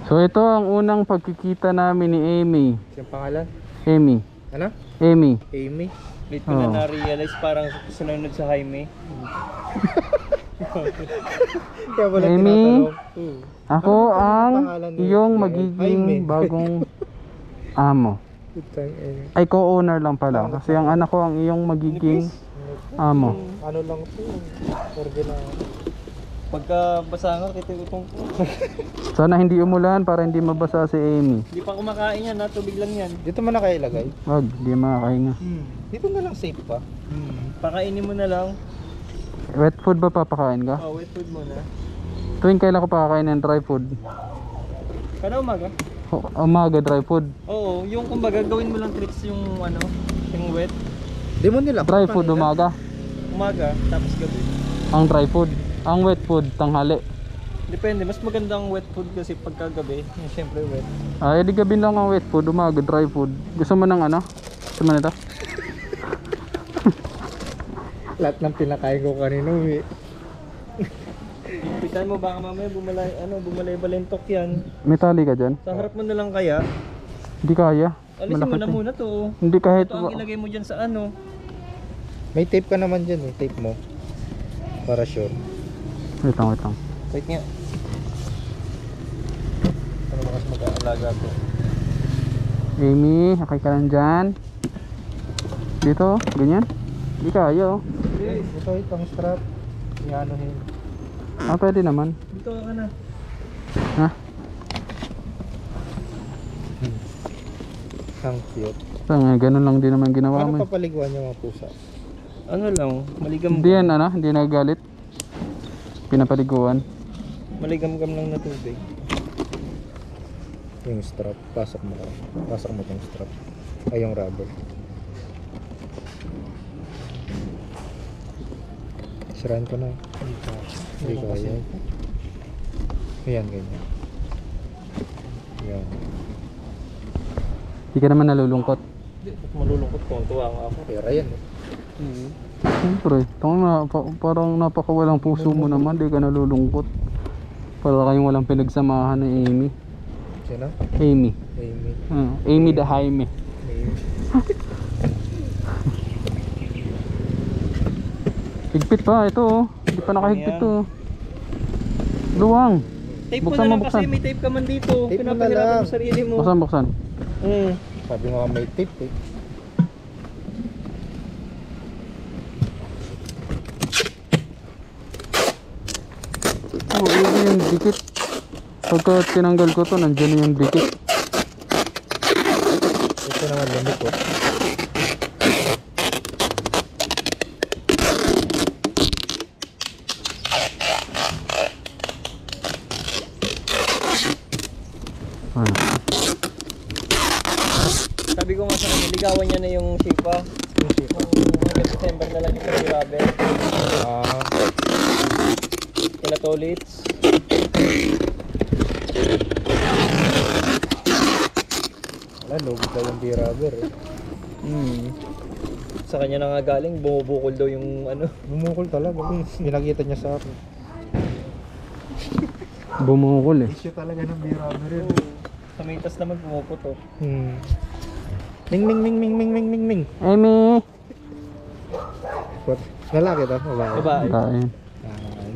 So ito ang unang pagkikita namin ni Amy. Yung pangalan? Amy. Ano? Amy. Amy? Late ko na na-realize parang sunod sa Jaime. Kaya wala Amy? tinatanong. Ako ang pangalan ni iyong Jaime? magiging bagong amo. Ay, co-owner lang pala. Kasi ang anak ko ang iyong magiging amo. Ano lang ito? Original. Pagka basa nga, kita ko Sana hindi umulan para hindi mabasa si Amy. Hindi pa kumakain yan, tubig lang yan. Dito mo na kayo ilagay? Wag, di makakahinga. Dito na lang safe pa. Pakainin mo na lang. Wet food ba papakain ka? Oh, wet food mo na. Tuwing kailan ko pakakain ng dry food? Kada umaga? Umaga dry food. Oo, yung kumbaga gawin mo lang tricks yung ano, yung wet. Di mo nila. Dry food umaga. Umaga, tapos gabi. Ang dry food. Ang wet food tanghali. Depende, mas maganda ang wet food kasi pagka gabi, yung syempre wet. Ay, di gabi lang ang wet food, umaga dry food. Gusto mo ng ano? Gusto mo nito? Lahat ng pinakain ko kanino eh. Pitan mo baka mamaya bumalay-balentok yan. May tali ka dyan? Sa harap mo na lang kaya. Hindi kaya. Alisin mo na Malaki to. muna to. Hindi kahit... Ito ang ilagay mo dyan sa ano. May tape ka naman dyan eh. Tape mo. Para sure. Wait lang, wait lang. Wait nga. Ano ba kasi mag-aalaga to? Amy, okay ka lang dyan? Dito, ganyan? Hindi kaya oh. Ito itong strap. Ianuhin. Ah, pwede naman. Dito ka na. Ha? Ang cute. Ganun lang din naman ginawa mo. Paano papaliguan yung mga pusa? Ano lang, maligam. Hindi yan, ano? Hindi nagagalit. Pinapaliguan. Maligam-gam lang na tubig. Yung strap. Pasok mo lang. Pasok mo itong strap. Ay, yung rubber. Sirahan ko na. Hindi ko kaya. Ayan, ganyan. Ayan. Hindi ka naman nalulungkot. Malulungkot ko, tuwa nga ako. Pera yan eh. Siyempre, parang napakawalang puso mo naman. Di ka nalulungkot. Para kayong walang pinagsamahan ni Amy. Sino? Amy. Amy. Amy the Jaime. Amy. Higpit pa, ito oh. Hindi pa nakahigpit to. Luwang. Tape Buksan mo na mo, lang buksan. kasi may tape ka man dito. Tape mo na Pinapahirapan lang. mo sarili mo. Buksan, buksan. Sabi mo nga may tape eh. Oh, yun yung dikit. Pagka tinanggal ko to, nandiyan na yung dikit. Ito naman limit oh. Ano? Sabi ko nga sa kanya, ligawan niya na yung Shifa. Hanggang December na lang yung rubber. Tinatolits. Wala, logo daw yung B-rubber eh. Sa kanya na nga galing, bumubukol daw yung ano. Bumukol talaga. Pinakita niya sa akin. Bumukol eh. Issue talaga ng B-rubber yun. Sa mitas naman pumuputok. Ming ming ming ming ming ming ming ming. Amy! What? Lalaki to? Babae? Babae. Dahil.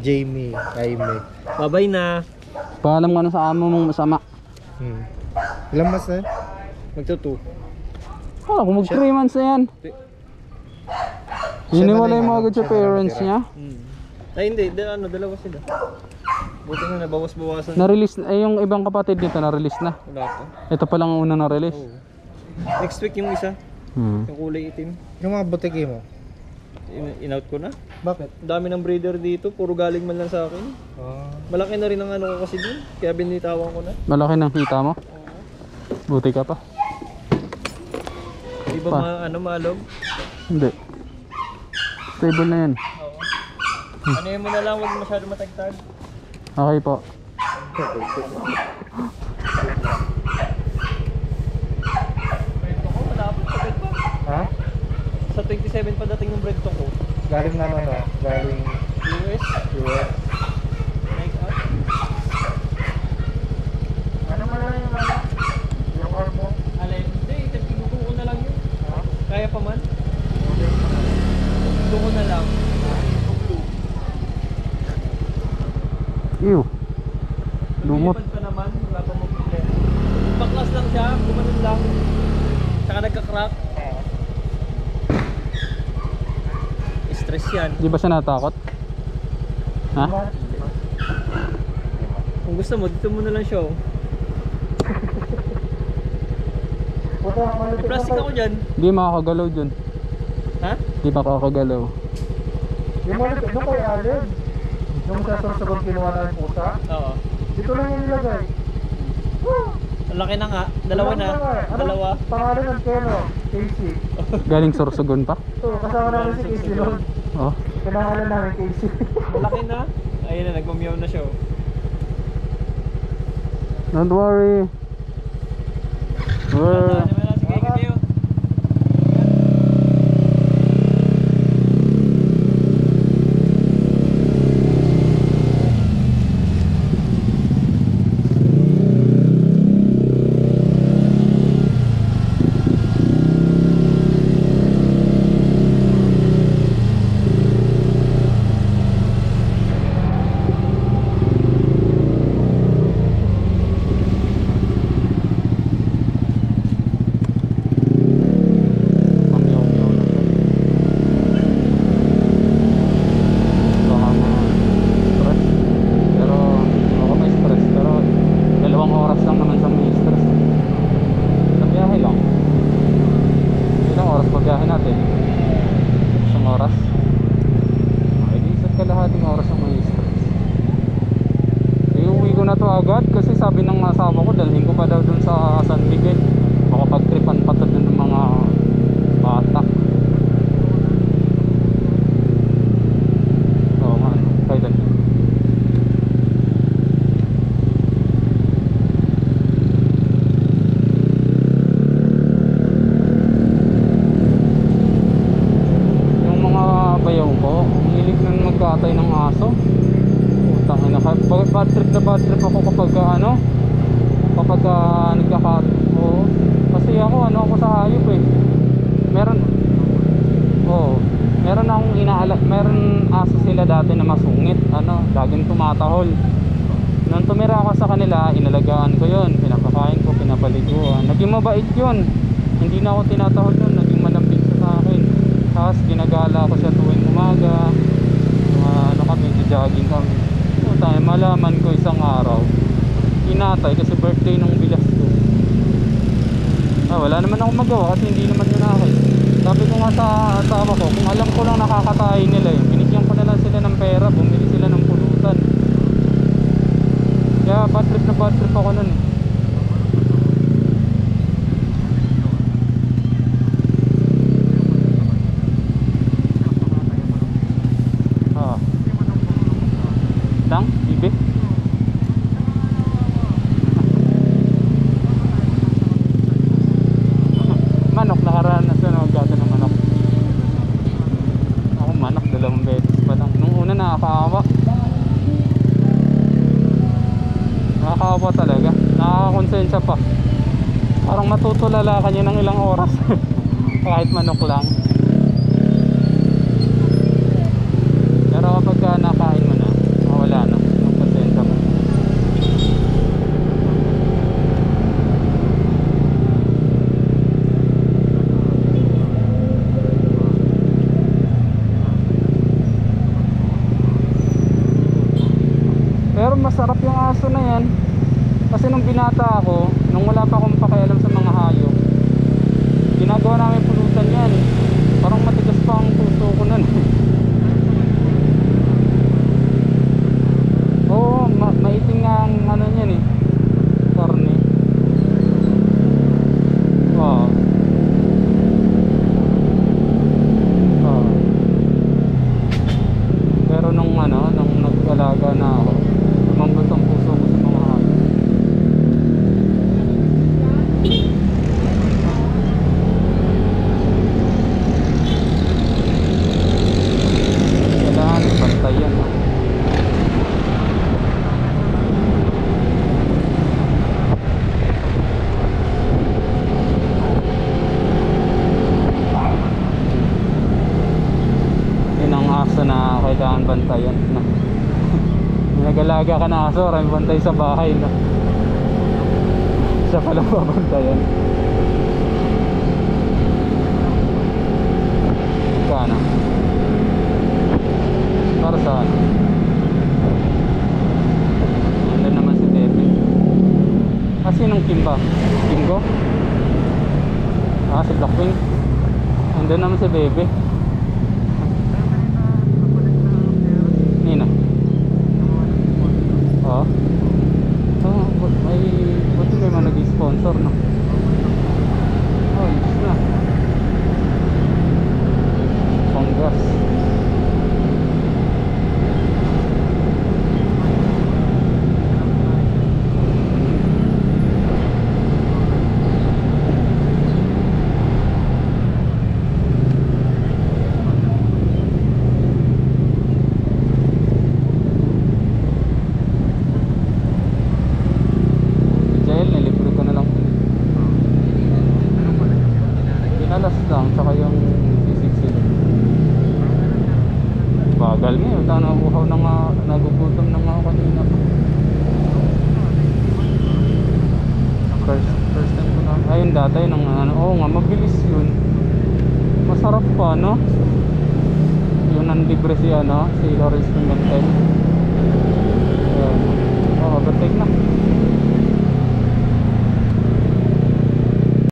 Jamie. Jaime. Babay na. Paalam ka na sa amo mong masama. Ilang mas na? Magtutu. Kala ko mag 3 months na yan. Hiniwalay mo agad sa parents niya. Ay hindi, dalawa sila. Buti nga nabawas-bawasan. Na-release na, yung ibang kapatid nito na-release na. Wala pa. Ito pa lang ang una na-release. Next week yung isa, yung kulay itim. Yung mga butiki mo? In-out ko na. Bakit? Dami ng breeder dito, puro galing man lang sa akin. Malaki na rin ang ano ko kasi din, kaya binitawan ko na. Malaki ng kita mo? Buti ka pa. Di ba maalog? Hindi. Stable na yan. Ano yun mo na lang, huwag masyado matagtag. Okay po. Breadto ko, malapit sa bed pa. Ha? Sa 27 pa dating yung breadto ko. Galing na ano? Galing US, US. Nike out. Ano? kaya pa man? Gusto ko na lang. Ew. Lumot. Lumipad pa naman, wala pa mong problema. Baklas lang siya, gumanon lang. Tsaka nagka-crack. Stress yan. Di ba siya natakot? Ha? Kung gusto mo, dito mo na lang siya. Oh. May plastic ako dyan. Di makakagalaw dyan. Ha? Di makakagalaw. Yung mga ito kay Allen. Yung sasasagot kinuha na yung pusa. Oo. Dito lang yung nilagay. Ang laki na nga. Dalawa na. Dalawa. Pangalan ng Keno, Casey. Galing Sorsogon pa? So, kasama namin si Casey noon. Oh. Pinangalan namin Casey. Malaki na. Ayun na, nagmamiyaw na siya. Oh. Don't worry. Ano na, sige, kayo. agad kasi sabi ng asawa ko dalhin ko pa daw dun sa San Miguel, makapagtripan pa to dun ng mga bata. Oo nga, kailan yung mga bayaw ko hilig nang magkatay ng aso. Bad trip ako kapag kapag nagkakat. Oo. Kasi ako sa hayop eh. Meron akong meron aso sila dati na masungit, laging tumatahol. Nung tumira ako sa kanila, inalagaan ko 'yon, pinapakain ko, pinapaliguan. Naging mabait 'yon. Hindi na ako tinatahol noon, naging malambing sa akin. Tapos ginagala ko siya tuwing umaga. Kami jogging kami. Tayo malaman ko isang araw inatay kasi birthday ng bilas ko. Wala naman akong magawa kasi hindi naman yun akin. Sabi ko nga sa asawa ko, kung alam ko lang nakakatay nila binigyan ko na lang sila ng pera, bumili sila ng pulutan. Kaya bad trip ako nun eh. Ibe? Manok, nakaranas na magkata ng manok. Ako manok, 2 beses pa lang. Nung una nakakaawa. Nakakaawa talaga. Nakakakonsensya pa. Parang matutulala ka niya ng ilang oras. Kahit manok lang. Pero kapag nakain mo na, wala na. Magpasensya mo. Pero masarap yung aso na yan. Kasi nung binata ako, nung wala pa akong pakialam sa mga hayop, ginagawa namin pulutan yan. Parang matigas pa ang puso ko nun. Oo, maiting nga ang niyan eh, karne. Oo. Pero nung nag-alaga na ako, lumambot ang puso ko sa mga hayop. Kailangan ipantayan alaga ka na aso, maraming bantay sa bahay, no? Siya pala babantayan. Kano? Para saan? Nandun naman si Tebe. Ah, sinong Kim ba? Kim ko? Ah, si Blackwing. Nandun naman si Bebe. Nina? Oo. Buti may mga nag-sponsor, no? Oh, yes na. Panggas. Jail, nilibre ko na lang. Pinalas lang, tsaka yung C60. Bagal nga, yung nabuhaw na nga, nagugutom na nga ako kanina. First time ko na. Ayun dati, nung ano, oo nga, mabilis yun. Masarap pa, no? Yung nanlibre si ano, si Lawrence Pimentel. Ayan. Oh, overtake na.